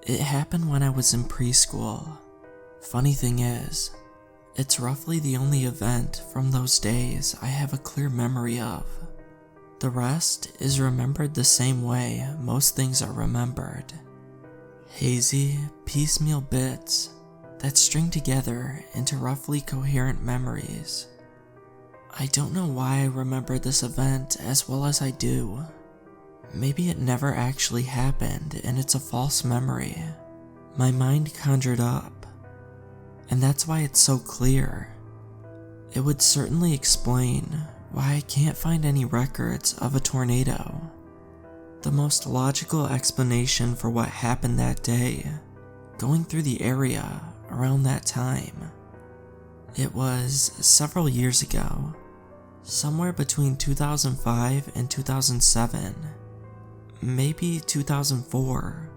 It happened when I was in preschool. Funny thing is, it's roughly the only event from those days I have a clear memory of. The rest is remembered the same way most things are remembered. Hazy, piecemeal bits that string together into roughly coherent memories. I don't know why I remember this event as well as I do. Maybe it never actually happened and it's a false memory my mind conjured up, and that's why it's so clear. It would certainly explain why I can't find any records of a tornado. The most logical explanation for what happened that day, going through the area around that time. It was several years ago, somewhere between 2005 and 2007, maybe 2004.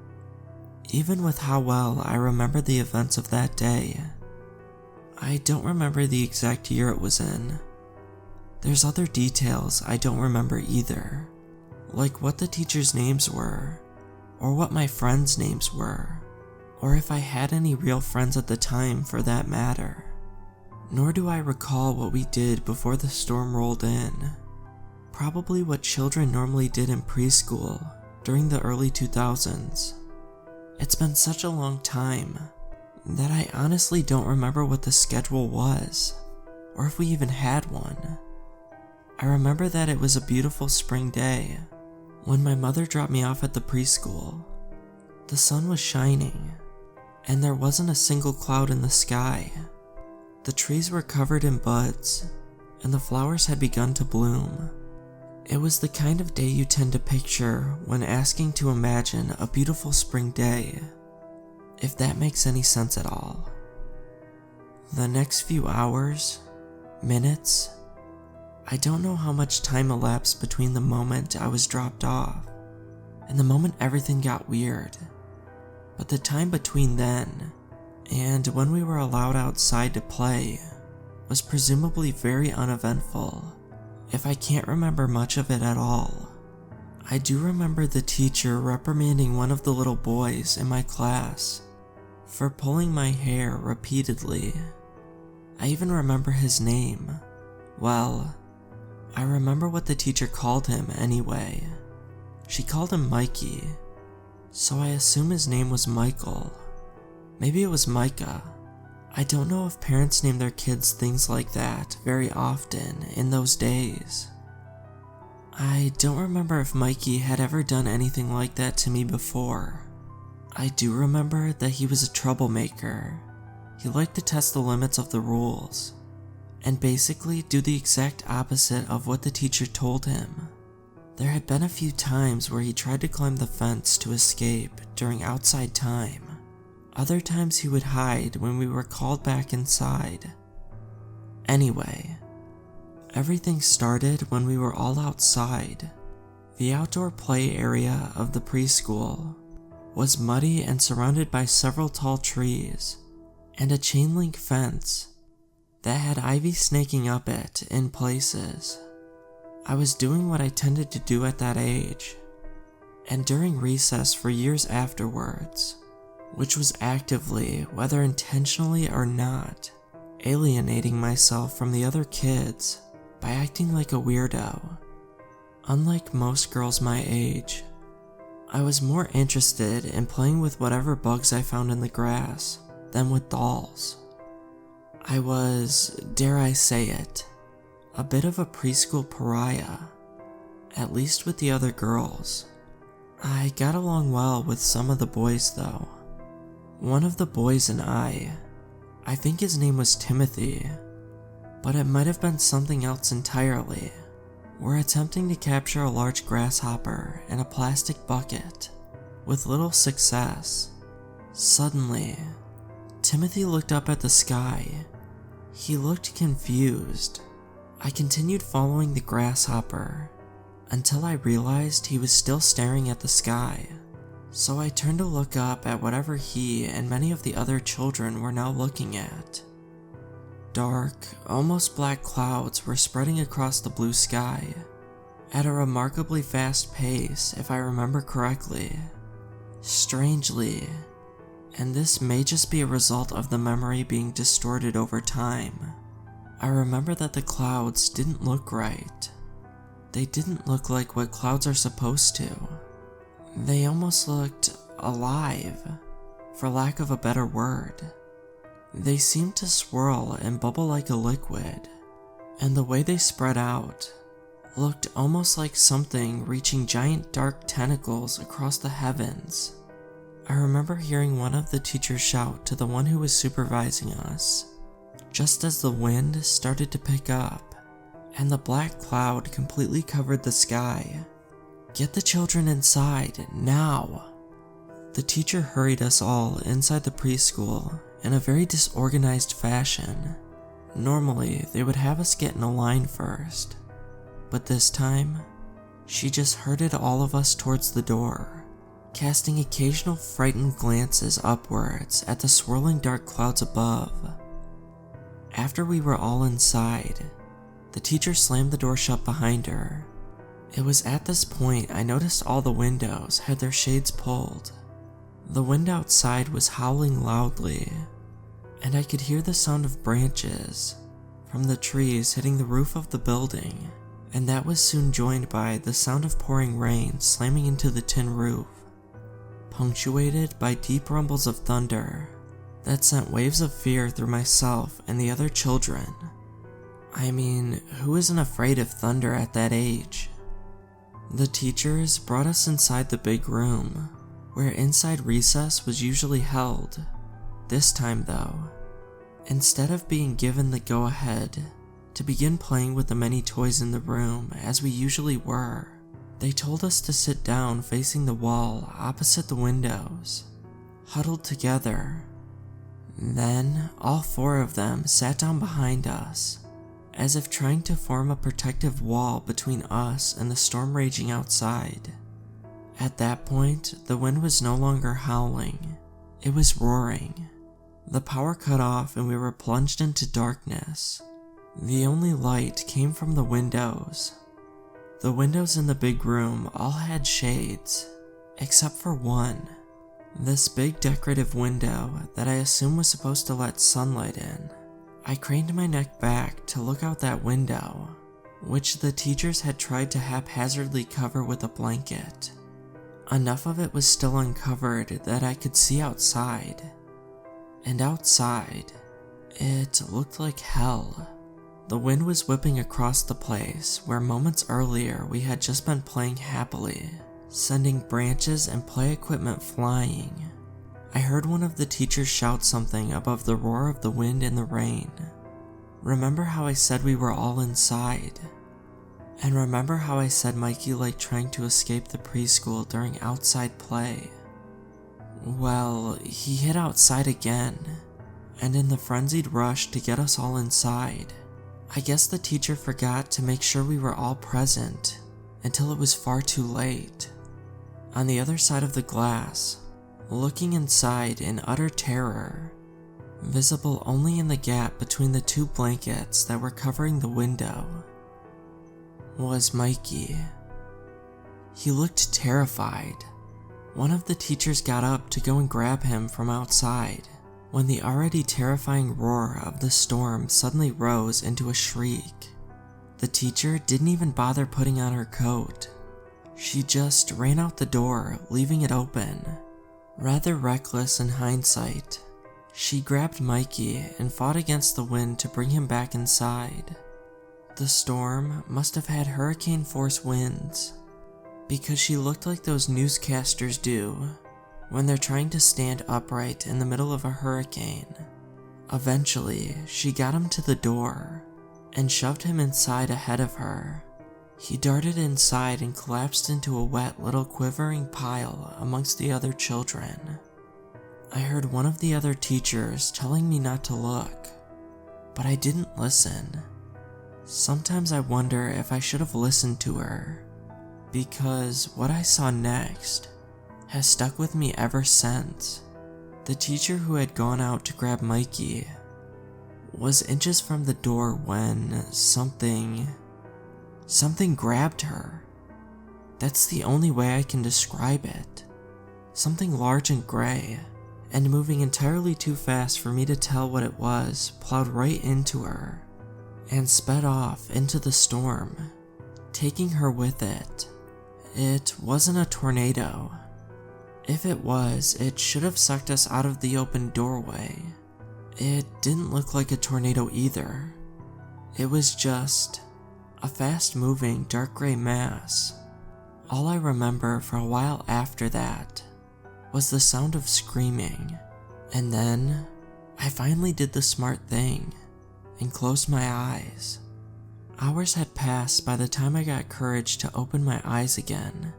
Even with how well I remember the events of that day, I don't remember the exact year it was in. There's other details I don't remember either, like what the teachers' names were, or what my friends' names were, or if I had any real friends at the time for that matter. Nor do I recall what we did before the storm rolled in. Probably what children normally did in preschool during the early 2000s. It's been such a long time that I honestly don't remember what the schedule was, or if we even had one. I remember that it was a beautiful spring day when my mother dropped me off at the preschool. The sun was shining, and there wasn't a single cloud in the sky. The trees were covered in buds, and the flowers had begun to bloom. It was the kind of day you tend to picture when asking to imagine a beautiful spring day, if that makes any sense at all. The next few hours, minutes, I don't know how much time elapsed between the moment I was dropped off and the moment everything got weird, but the time between then and when we were allowed outside to play was presumably very uneventful, if I can't remember much of it at all. I do remember the teacher reprimanding one of the little boys in my class for pulling my hair repeatedly. I even remember his name. Well, I remember what the teacher called him anyway. She called him Mikey, so I assume his name was Michael. Maybe it was Micah. I don't know if parents name their kids things like that very often in those days. I don't remember if Mikey had ever done anything like that to me before. I do remember that he was a troublemaker. He liked to test the limits of the rules, and basically do the exact opposite of what the teacher told him. There had been a few times where he tried to climb the fence to escape during outside time. Other times he would hide when we were called back inside. Anyway, everything started when we were all outside. The outdoor play area of the preschool was muddy and surrounded by several tall trees and a chain link fence that had ivy snaking up it in places. I was doing what I tended to do at that age, and during recess for years afterwards, which was actively, whether intentionally or not, alienating myself from the other kids by acting like a weirdo. Unlike most girls my age, I was more interested in playing with whatever bugs I found in the grass than with dolls. I was, dare I say it, a bit of a preschool pariah, at least with the other girls. I got along well with some of the boys though. One of the boys and I think his name was Timothy, but it might have been something else entirely, were attempting to capture a large grasshopper in a plastic bucket, with little success. Suddenly, Timothy looked up at the sky. He looked confused. I continued following the grasshopper until I realized he was still staring at the sky. So I turned to look up at whatever he and many of the other children were now looking at. Dark, almost black clouds were spreading across the blue sky at a remarkably fast pace, if I remember correctly. Strangely, and this may just be a result of the memory being distorted over time. I remember that the clouds didn't look right. They didn't look like what clouds are supposed to. They almost looked alive, for lack of a better word. They seemed to swirl and bubble like a liquid, and the way they spread out looked almost like something reaching giant dark tentacles across the heavens. I remember hearing one of the teachers shout to the one who was supervising us, just as the wind started to pick up, and the black cloud completely covered the sky. "Get the children inside, now!" The teacher hurried us all inside the preschool in a very disorganized fashion. Normally, they would have us get in a line first, but this time, she just herded all of us towards the door, casting occasional frightened glances upwards at the swirling dark clouds above. After we were all inside, the teacher slammed the door shut behind her. It was at this point I noticed all the windows had their shades pulled. The wind outside was howling loudly, and I could hear the sound of branches from the trees hitting the roof of the building, and that was soon joined by the sound of pouring rain slamming into the tin roof, punctuated by deep rumbles of thunder that sent waves of fear through myself and the other children. I mean, who isn't afraid of thunder at that age? The teachers brought us inside the big room, where inside recess was usually held. This time though, instead of being given the go-ahead to begin playing with the many toys in the room as we usually were, they told us to sit down facing the wall opposite the windows, huddled together. Then all four of them sat down behind us, as if trying to form a protective wall between us and the storm raging outside. At that point, the wind was no longer howling, it was roaring. The power cut off and we were plunged into darkness. The only light came from the windows. The windows in the big room all had shades, except for one. This big decorative window that I assume was supposed to let sunlight in. I craned my neck back to look out that window, which the teachers had tried to haphazardly cover with a blanket. Enough of it was still uncovered that I could see outside. And outside, it looked like hell. The wind was whipping across the place where moments earlier we had just been playing happily, sending branches and play equipment flying. I heard one of the teachers shout something above the roar of the wind and the rain. Remember how I said we were all inside? And remember how I said Mikey liked trying to escape the preschool during outside play? Well, he hit outside again, and in the frenzied rush to get us all inside, I guess the teacher forgot to make sure we were all present until it was far too late. On the other side of the glass, looking inside in utter terror, visible only in the gap between the two blankets that were covering the window, was Mikey. He looked terrified. One of the teachers got up to go and grab him from outside, when the already terrifying roar of the storm suddenly rose into a shriek. The teacher didn't even bother putting on her coat. She just ran out the door, leaving it open. Rather reckless in hindsight, she grabbed Mikey and fought against the wind to bring him back inside. The storm must have had hurricane-force winds, because she looked like those newscasters do when they're trying to stand upright in the middle of a hurricane. Eventually, she got him to the door and shoved him inside ahead of her. He darted inside and collapsed into a wet little quivering pile amongst the other children. I heard one of the other teachers telling me not to look, but I didn't listen. Sometimes I wonder if I should have listened to her, because what I saw next has stuck with me ever since. The teacher who had gone out to grab Mikey was inches from the door when something grabbed her. That's the only way I can describe it. Something large and gray, and moving entirely too fast for me to tell what it was, plowed right into her and sped off into the storm, taking her with it. It wasn't a tornado. If it was, it should have sucked us out of the open doorway. It didn't look like a tornado either. It was just a fast-moving dark gray mass. All I remember for a while after that was the sound of screaming, and then I finally did the smart thing and closed my eyes. Hours had passed by the time I got courage to open my eyes again.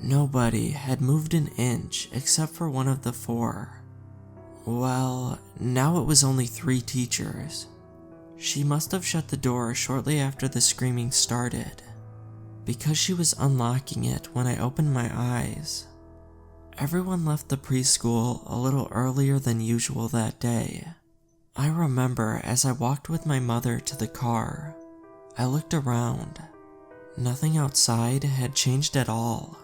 Nobody had moved an inch except for one of the 4. Well, now it was only 3 teachers. She must have shut the door shortly after the screaming started, because she was unlocking it when I opened my eyes. Everyone left the preschool a little earlier than usual that day. I remember as I walked with my mother to the car, I looked around. Nothing outside had changed at all.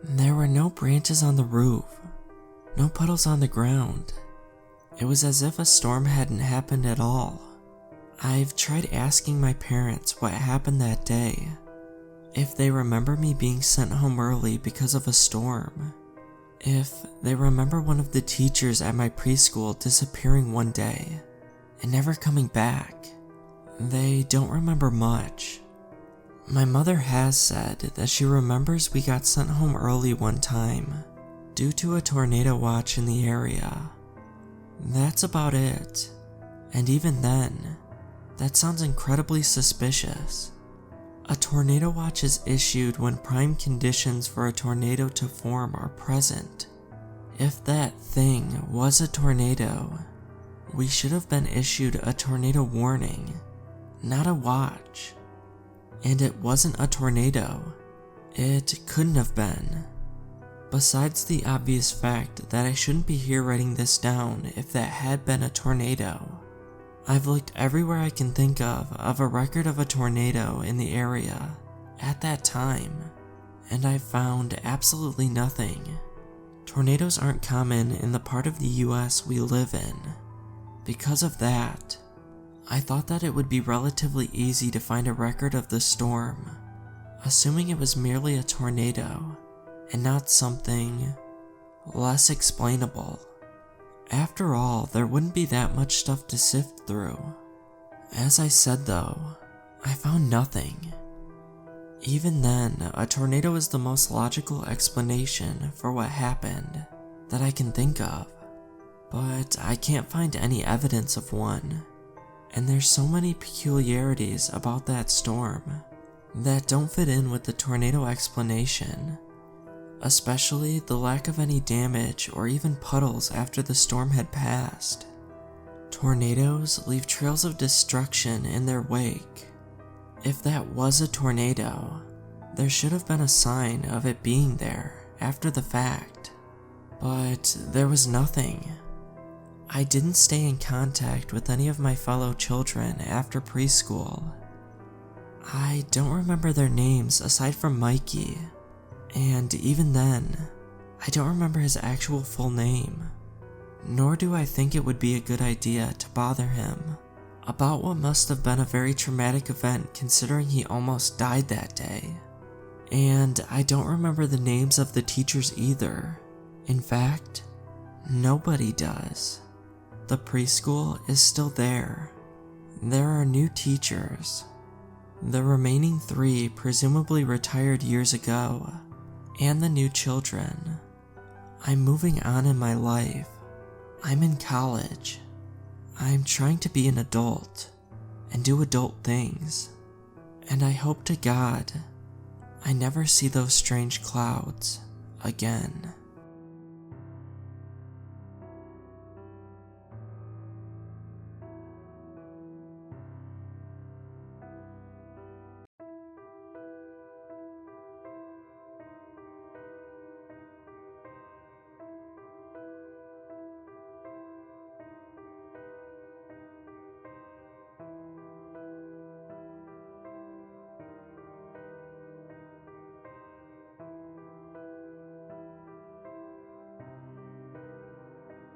There were no branches on the roof, no puddles on the ground. It was as if a storm hadn't happened at all. I've tried asking my parents what happened that day, if they remember me being sent home early because of a storm, if they remember one of the teachers at my preschool disappearing one day and never coming back. They don't remember much. My mother has said that she remembers we got sent home early one time due to a tornado watch in the area. That's about it, and even then, that sounds incredibly suspicious. A tornado watch is issued when prime conditions for a tornado to form are present. If that thing was a tornado, we should have been issued a tornado warning, not a watch. And it wasn't a tornado. It couldn't have been. Besides the obvious fact that I shouldn't be here writing this down if that had been a tornado, I've looked everywhere I can think of a record of a tornado in the area at that time, and I've found absolutely nothing. Tornadoes aren't common in the part of the US we live in. Because of that, I thought that it would be relatively easy to find a record of the storm, assuming it was merely a tornado and not something less explainable. After all, there wouldn't be that much stuff to sift through. As I said though, I found nothing. Even then, a tornado is the most logical explanation for what happened that I can think of, but I can't find any evidence of one. And there's so many peculiarities about that storm that don't fit in with the tornado explanation, especially the lack of any damage or even puddles after the storm had passed. Tornadoes leave trails of destruction in their wake. If that was a tornado, there should have been a sign of it being there after the fact, but there was nothing. I didn't stay in contact with any of my fellow children after preschool. I don't remember their names aside from Mikey, and even then, I don't remember his actual full name, nor do I think it would be a good idea to bother him about what must have been a very traumatic event considering he almost died that day. And I don't remember the names of the teachers either. In fact, nobody does. The preschool is still there. There are new teachers. The remaining 3 presumably retired years ago, and the new children. I'm moving on in my life. I'm in college. I'm trying to be an adult and do adult things, and I hope to God I never see those strange clouds again.